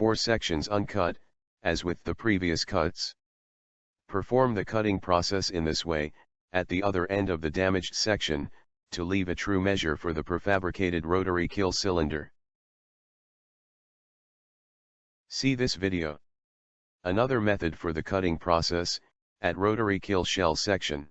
4 sections uncut, as with the previous cuts. Perform the cutting process in this way, at the other end of the damaged section, to leave a true measure for the prefabricated rotary kiln cylinder. See this video. Another method for the cutting process, at rotary kiln shell section.